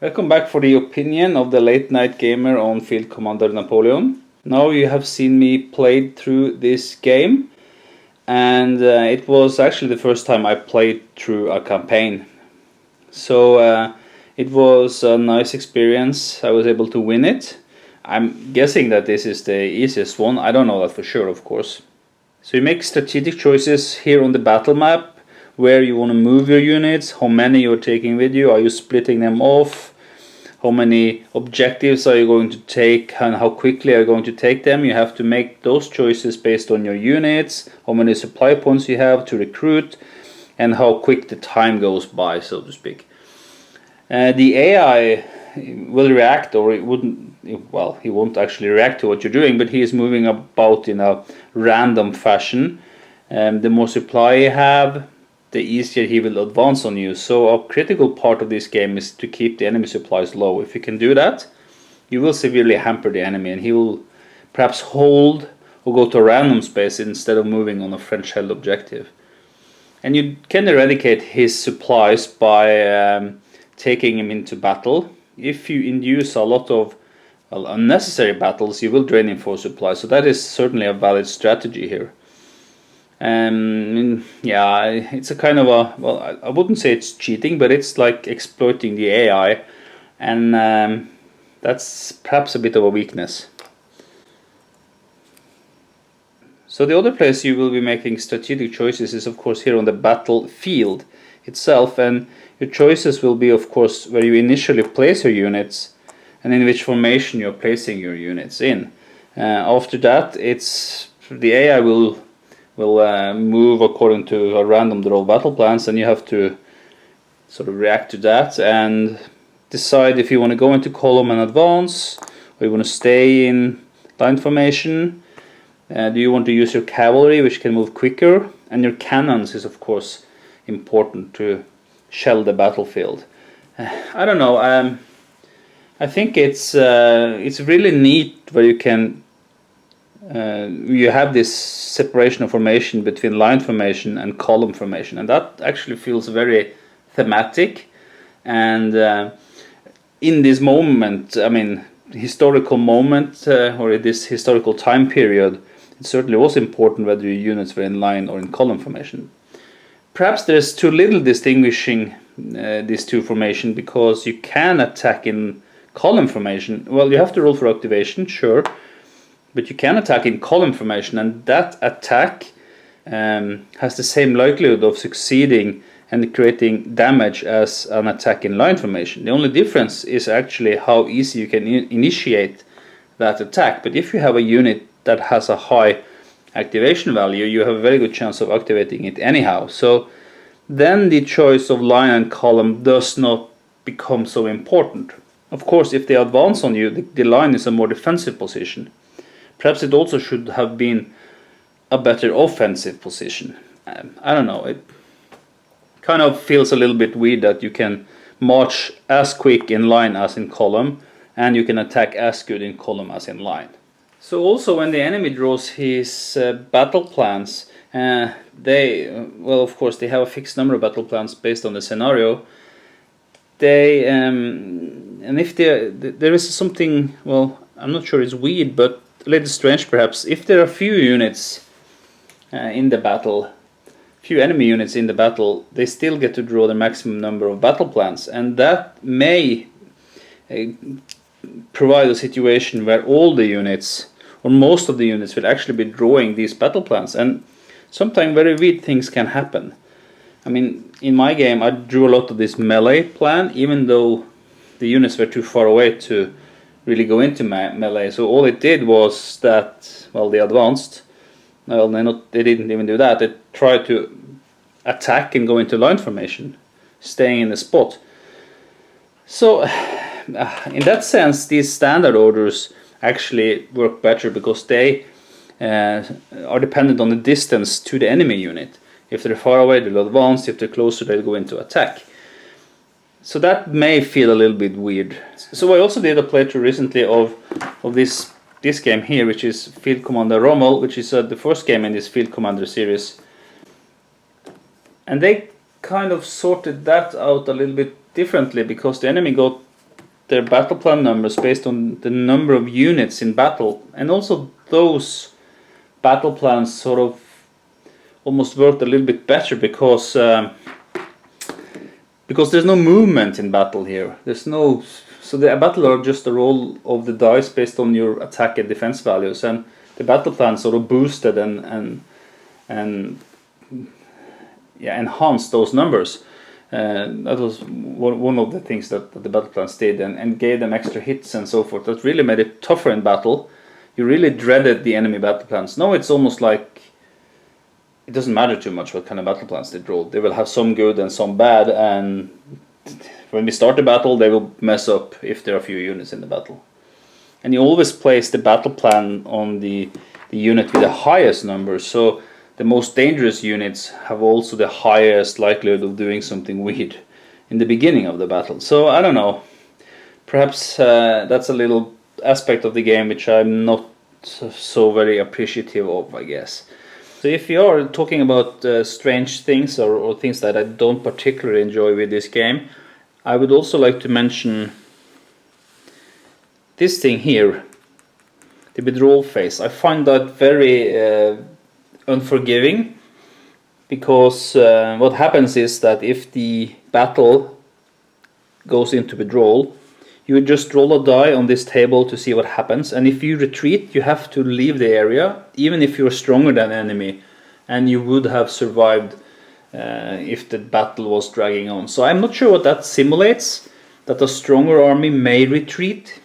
Welcome back for the opinion of the late night gamer on Field Commander Napoleon. Now you have seen me played through this game, and it was actually the first time I played through a campaign. So it was a nice experience. I was able to win it. I'm guessing that this is the easiest one. I don't know that for sure, of course. So you make strategic choices here on the battle map, where you want to move your units, how many you're taking with you, are you splitting them off, how many objectives are you going to take, and how quickly are you going to take them. You have to make those choices based on your units, how many supply points you have to recruit, and how quick the time goes by, so to speak. The AI will react, or it wouldn't. Well, he won't actually react to what you're doing, but he is moving about in a random fashion. The more supply you have, the easier he will advance on you. So a critical part of this game is to keep the enemy supplies low. If you can do that, you will severely hamper the enemy, and he will perhaps hold or go to a random space instead of moving on a French-held objective. And you can eradicate his supplies by taking him into battle. If you induce a lot of unnecessary battles, you will drain him for supply. So that is certainly a valid strategy here. Yeah, it's a kind of a, well, I wouldn't say it's cheating, but it's like exploiting the AI, and that's perhaps a bit of a weakness. So the other place you will be making strategic choices is, of course, here on the battlefield itself, and your choices will be, of course, where you initially place your units and in which formation you're placing your units in. After that, it's the AI will move according to a random draw of battle plans, and you have to sort of react to that and decide if you want to go into column and advance, or you want to stay in line formation. Do you want to use your cavalry, which can move quicker? And your cannons is, of course, important to shell the battlefield. I don't know. I think it's really neat where you can you have this separation of formation between line formation and column formation, and that actually feels very thematic. And in this moment, I mean, historical moment, or this historical time period, it certainly was important whether your units were in line or in column formation. Perhaps there's too little distinguishing these two formations, because you can attack in column formation. Well, you have to roll for activation, sure, but you can attack in column formation, and that attack has the same likelihood of succeeding and creating damage as an attack in line formation. The only difference is actually how easy you can initiate that attack. But if you have a unit that has a high activation value, you have a very good chance of activating it anyhow. So then the choice of line and column does not become so important. Of course, if they advance on you, the line is a more defensive position. Perhaps it also should have been a better offensive position. I don't know. It kind of feels a little bit weird that you can march as quick in line as in column, and you can attack as good in column as in line. So also when the enemy draws his battle plans, well, of course, they have a fixed number of battle plans based on the scenario. They and if there is something, well, I'm not sure it's weird, but a little strange perhaps. If there are few units in the battle, few enemy units in the battle, they still get to draw the maximum number of battle plans, and that may provide a situation where all the units, or most of the units, will actually be drawing these battle plans, and sometimes very weird things can happen. I mean, in my game I drew a lot of this melee plan, even though the units were too far away to really go into melee. So all it did was that, well, they advanced. Well, they didn't even do that. They tried to attack and go into line formation, staying in the spot. So in that sense, these standard orders actually work better, because they are dependent on the distance to the enemy unit. If they're far away, they'll advance. If they're closer, they'll go into attack. So that may feel a little bit weird. So I also did a playthrough recently of this game here, which is Field Commander Rommel, which is the first game in this Field Commander series. And they kind of sorted that out a little bit differently, because the enemy got their battle plan numbers based on the number of units in battle, and also those battle plans sort of almost worked a little bit better because there's no movement in battle here. There's no, so the battle are just a roll of the dice based on your attack and defense values, and the battle plan sort of boosted and enhanced those numbers. That was one of the things that the battle plans did, and gave them extra hits and so forth. That really made it tougher in battle. You really dreaded the enemy battle plans. Now it's almost like it doesn't matter too much what kind of battle plans they draw. They will have some good and some bad, and when we start the battle they will mess up if there are few units in the battle. And you always place the battle plan on the unit with the highest number, so the most dangerous units have also the highest likelihood of doing something weird in the beginning of the battle. So I don't know, perhaps that's a little aspect of the game which I'm not so very appreciative of, I guess. So if you are talking about strange things or things that I don't particularly enjoy with this game, I would also like to mention this thing here, the withdrawal phase. I find that very unforgiving, because what happens is that if the battle goes into withdrawal, you would just roll a die on this table to see what happens, and if you retreat you have to leave the area even if you're stronger than the enemy, and you would have survived if the battle was dragging on. So I'm not sure what that simulates, that a stronger army may retreat.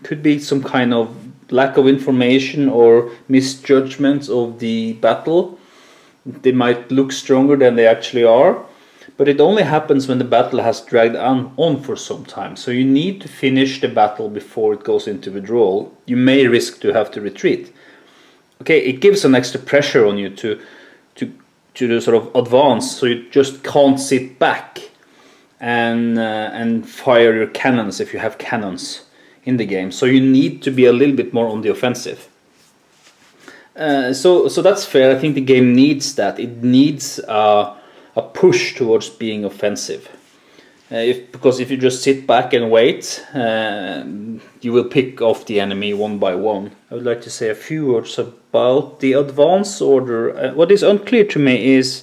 Could be some kind of lack of information or misjudgments of the battle. They might look stronger than they actually are, but it only happens when the battle has dragged on for some time. So you need to finish the battle before it goes into withdrawal. You may risk to have to retreat. Okay, it gives an extra pressure on you to sort of advance, so you just can't sit back and fire your cannons if you have cannons in the game. So you need to be a little bit more on the offensive. So that's fair. I think the game needs that. It needs a push towards being offensive. Because if you just sit back and wait, you will pick off the enemy one by one. I would like to say a few words about the advance order. What is unclear to me is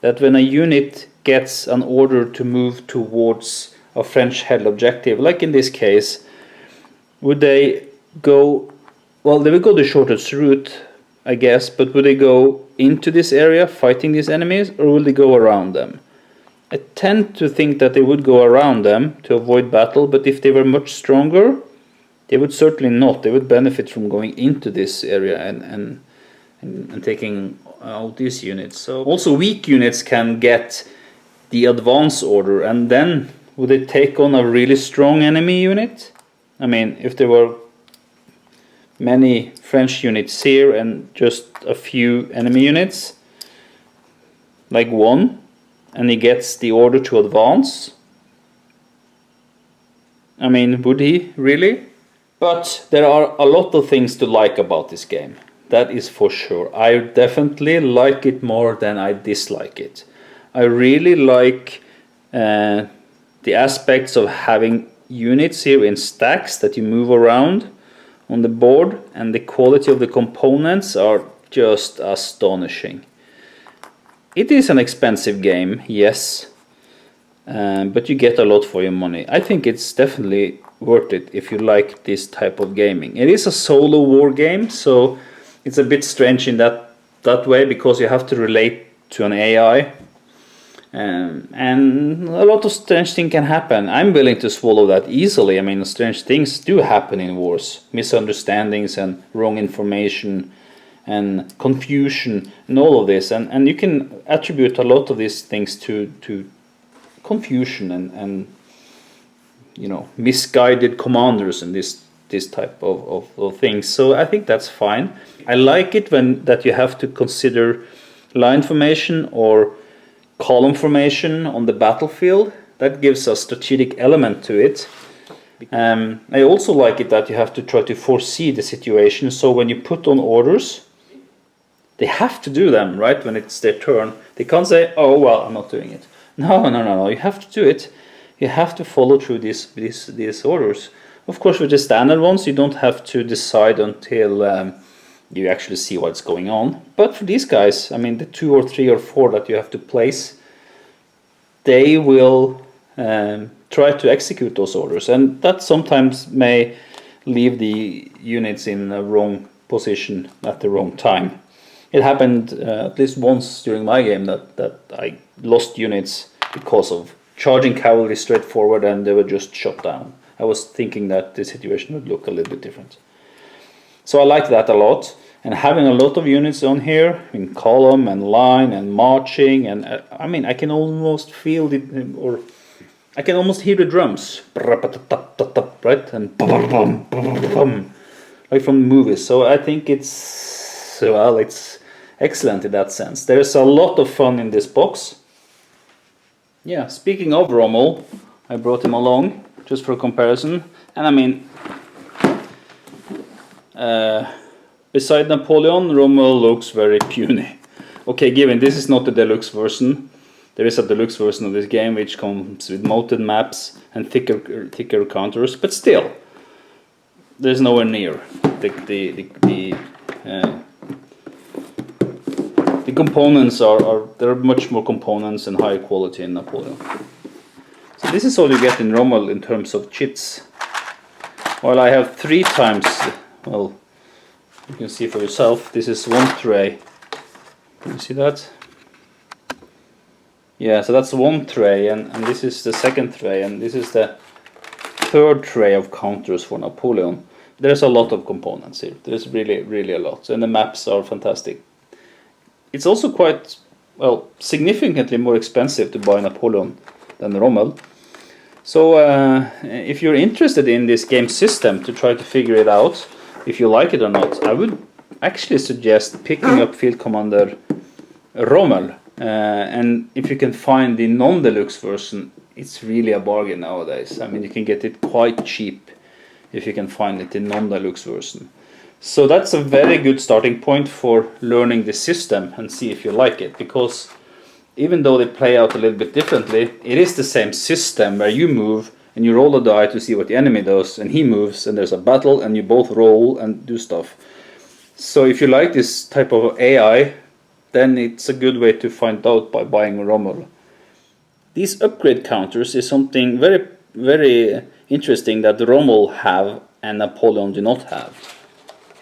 that when a unit gets an order to move towards a French-held objective, like in this case, would they go, well, they will go the shortest route, I guess, but would they go into this area fighting these enemies, or will they go around them? I tend to think that they would go around them to avoid battle, but if they were much stronger, they would certainly not. They would benefit from going into this area and taking out these units. So also weak units can get the advance order, and then would they take on a really strong enemy unit? I mean, if there were many French units here and just a few enemy units, like one, and he gets the order to advance, I mean, would he really? But there are a lot of things to like about this game, that is for sure. I definitely like it more than I dislike it. I really like the aspects of having units here in stacks that you move around on the board, and the quality of the components are just astonishing. It is an expensive game, yes, but you get a lot for your money. I think it's definitely worth it if you like this type of gaming. It is a solo war game, so it's a bit strange in that way, because you have to relate to an AI. And a lot of strange things can happen. I'm willing to swallow that easily. I mean, strange things do happen in wars. Misunderstandings and wrong information and confusion and all of this. And you can attribute a lot of these things to confusion and you know, misguided commanders and this type of things. So I think that's fine. I like it that you have to consider line formation or column formation on the battlefield. That gives a strategic element to it. I also like it that you have to try to foresee the situation, so when you put on orders, they have to do them, right, when it's their turn. They can't say, oh well, I'm not doing it. No, you have to do it, you have to follow through these orders. Of course, with the standard ones, you don't have to decide until you actually see what's going on. But for these guys, I mean, the 2 or 3 or 4 that you have to place, they will try to execute those orders, and that sometimes may leave the units in a wrong position at the wrong time. It happened at least once during my game that I lost units because of charging cavalry straight forward and they were just shot down. I was thinking that the situation would look a little bit different. So I like that a lot, and having a lot of units on here in column and line and marching, and I mean, I can almost feel it, or I can almost hear the drums, right, and like from movies. So I think it's, well, it's excellent in that sense. There's a lot of fun in this box. Yeah, speaking of Rommel, I brought him along just for comparison, and I mean, beside Napoleon, Rommel looks very puny. Okay, given this is not the deluxe version, there is a deluxe version of this game which comes with mounted maps and thicker counters, but still, there's nowhere near the components there are much more components and higher quality in Napoleon. So this is all you get in Rommel in terms of chits. While I have 3 times, well, you can see for yourself, this is 1 tray. Can you see that? Yeah, so that's 1 tray, and this is the 2nd tray, and this is the 3rd tray of counters for Napoleon. There's a lot of components here. There's really a lot, and the maps are fantastic. It's also quite, well, significantly more expensive to buy Napoleon than Rommel. So if you're interested in this game system to try to figure it out, if you like it or not, I would actually suggest picking up Field Commander Rommel. And if you can find the non-deluxe version, it's really a bargain nowadays. I mean, you can get it quite cheap if you can find it in non-deluxe version. So that's a very good starting point for learning the system and see if you like it, because even though they play out a little bit differently, it is the same system where you move and you roll a die to see what the enemy does, and he moves and there's a battle and you both roll and do stuff. So if you like this type of AI, then it's a good way to find out by buying Rommel. These upgrade counters is something very interesting that Rommel have and Napoleon do not have.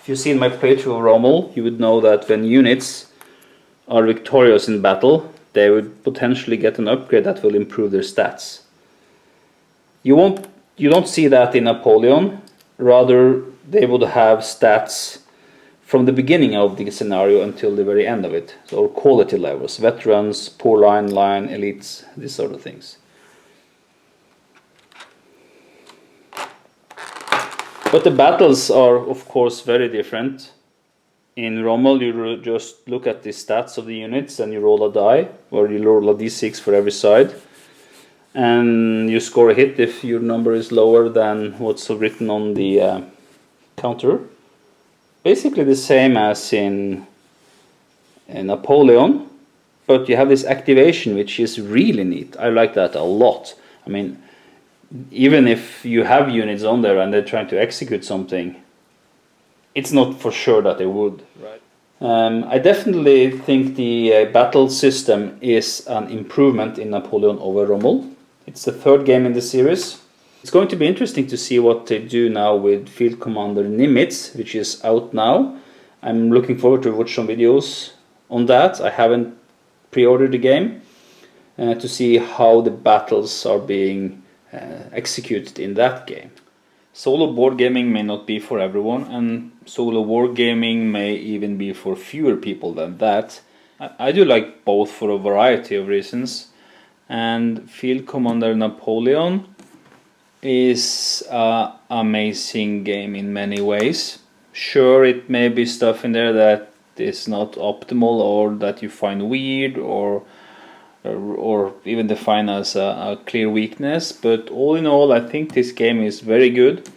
If you've seen my playthrough of Rommel, you would know that when units are victorious in battle, they would potentially get an upgrade that will improve their stats. You don't see that in Napoleon. Rather, they would have stats from the beginning of the scenario until the very end of it. So quality levels, veterans, poor line, elites, these sort of things. But the battles are, of course, very different. In Rommel, you just look at the stats of the units and you roll a die, or you roll a d6 for every side. And you score a hit if your number is lower than what's written on the counter. Basically the same as in Napoleon, but you have this activation which is really neat. I like that a lot. I mean, even if you have units on there and they're trying to execute something, it's not for sure that they would. Right. I definitely think the battle system is an improvement in Napoleon over Rommel. It's the 3rd game in the series. It's going to be interesting to see what they do now with Field Commander Nimitz, which is out now. I'm looking forward to watch some videos on that. I haven't pre-ordered the game to see how the battles are being executed in that game. Solo board gaming may not be for everyone, and solo wargaming may even be for fewer people than that. I do like both for a variety of reasons, and Field Commander Napoleon is an amazing game in many ways. Sure, it may be stuff in there that is not optimal or that you find weird or even define as a clear weakness, but all in all I think this game is very good.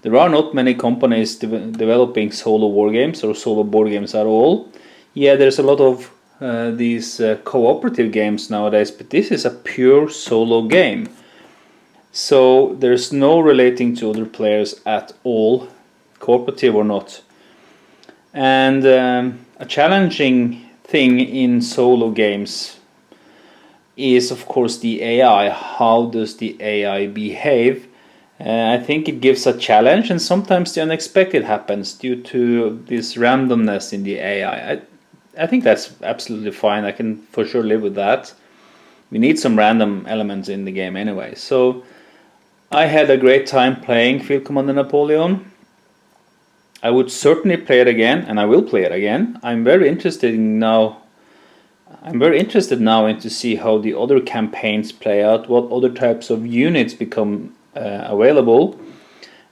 There are not many companies developing solo war games or solo board games at all. Yeah, there's a lot of these cooperative games nowadays, but this is a pure solo game. So there's no relating to other players at all, cooperative or not. And a challenging thing in solo games is of course the AI. How does the AI behave? I think it gives a challenge, and sometimes the unexpected happens due to this randomness in the AI. I think that's absolutely fine. I can for sure live with that. We need some random elements in the game anyway. So I had a great time playing Field Commander Napoleon. I would certainly play it again, and I will play it again. I'm very interested now in to see how the other campaigns play out, what other types of units become available,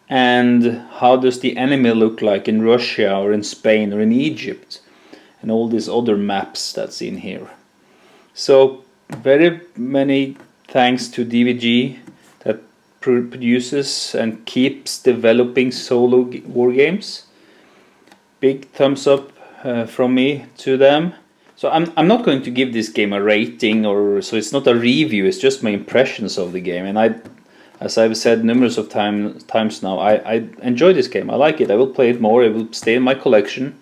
and how does the enemy look like in Russia or in Spain or in Egypt, and all these other maps that's in here. So very many thanks to DVG that produces and keeps developing solo war games. Big thumbs up from me to them. So I'm not going to give this game a rating, so it's not a review, it's just my impressions of the game. And as I've said numerous of times now, I enjoy this game. I like it. I will play it more. It will stay in my collection.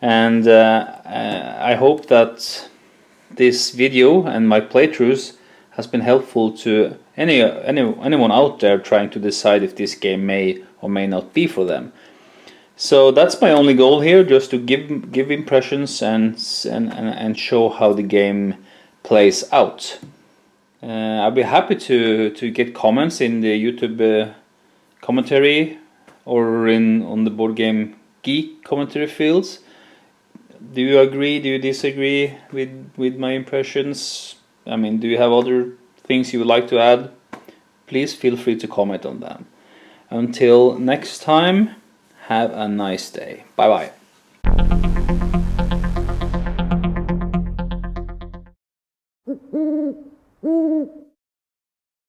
And I hope that this video and my playthroughs has been helpful to anyone out there trying to decide if this game may or may not be for them. So that's my only goal here, just to give impressions and show how the game plays out. I'll be happy to get comments in the YouTube commentary or on the Board Game Geek commentary fields. Do you agree? Do you disagree with my impressions? I mean, do you have other things you would like to add? Please feel free to comment on them. Until next time, have a nice day. Bye bye.